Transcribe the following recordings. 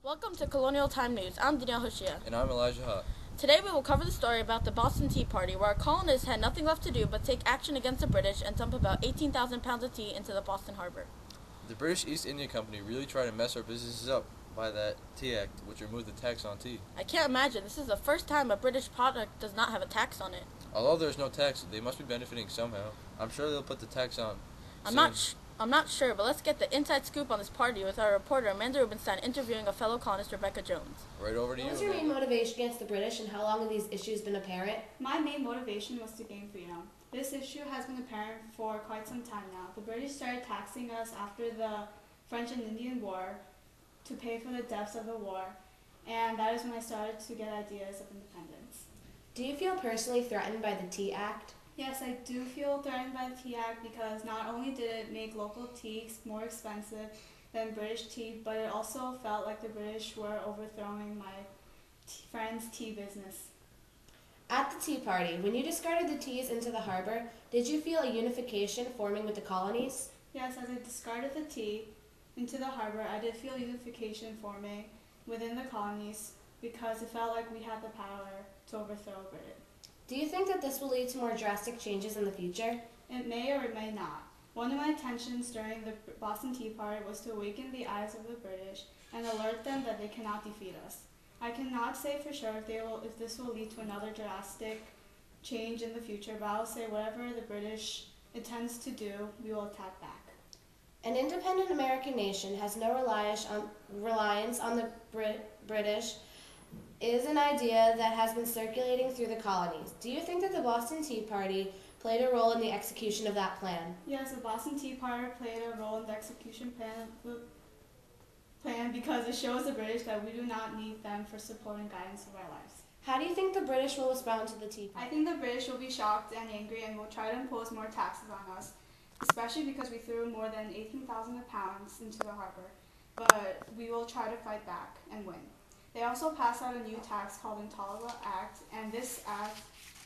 Welcome to Colonial Time News. I'm Danielle Hoshia. And I'm Alija. Today we will cover the story about the Boston Tea Party, where colonists had nothing left to do but take action against the British and dump about 18,000 pounds of tea into the Boston harbor. The British East India Company really tried to mess our businesses up by that Tea Act, which removed the tax on tea. I can't imagine. This is the first time a British product does not have a tax on it. Although there's no tax, they must be benefiting somehow. I'm sure they'll put the tax on I'm not sure, but let's get the inside scoop on this party with our reporter Amanda Rubinstein interviewing a fellow colonist, Rebecca Jones. Right over to you. What was your main motivation against the British, and how long have these issues been apparent? My main motivation was to gain freedom. This issue has been apparent for quite some time now. The British started taxing us after the French and Indian War to pay for the deaths of the war, and that is when I started to get ideas of independence. Do you feel personally threatened by the Tea Act? Yes, I do feel threatened by the Tea Act because not only did it make local tea more expensive than British tea, but it also felt like the British were overthrowing my friend's tea business. At the Tea Party, when you discarded the teas into the harbor, did you feel a unification forming with the colonies? Yes, as I discarded the tea into the harbor, I did feel unification forming within the colonies because it felt like we had the power to overthrow Britain. Do you think that this will lead to more drastic changes in the future? It may or it may not. One of my intentions during the Boston Tea Party was to awaken the eyes of the British and alert them that they cannot defeat us. I cannot say for sure if this will lead to another drastic change in the future, but I'll say whatever the British intends to do, we will attack back. An independent American nation has no reliance on the British is an idea that has been circulating through the colonies. Do you think that the Boston Tea Party played a role in the execution of that plan? Yes, the Boston Tea Party played a role in the execution plan because it shows the British that we do not need them for support and guidance of our lives. How do you think the British will respond to the Tea Party? I think the British will be shocked and angry and will try to impose more taxes on us, especially because we threw more than 18,000 pounds into the harbor. But we will try to fight back and win. They also passed out a new tax called the Intolerable Act, and this act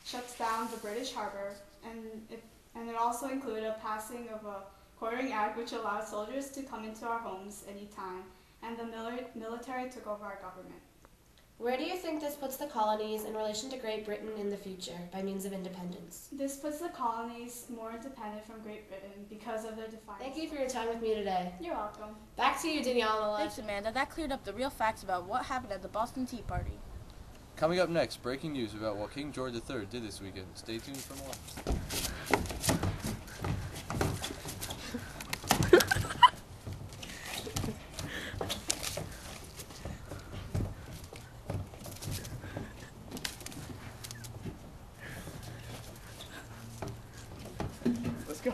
shuts down the British harbor, and it also included a passing of a quartering act which allowed soldiers to come into our homes anytime, and the military took over our government. Where do you think this puts the colonies in relation to Great Britain in the future by means of independence? This puts the colonies more independent from Great Britain because of their defiance. Thank you for your time with me today. You're welcome. Back to you, Danielle. Thanks, Amanda. That cleared up the real facts about what happened at the Boston Tea Party. Coming up next, breaking news about what King George III did this weekend. Stay tuned for more. Let's go.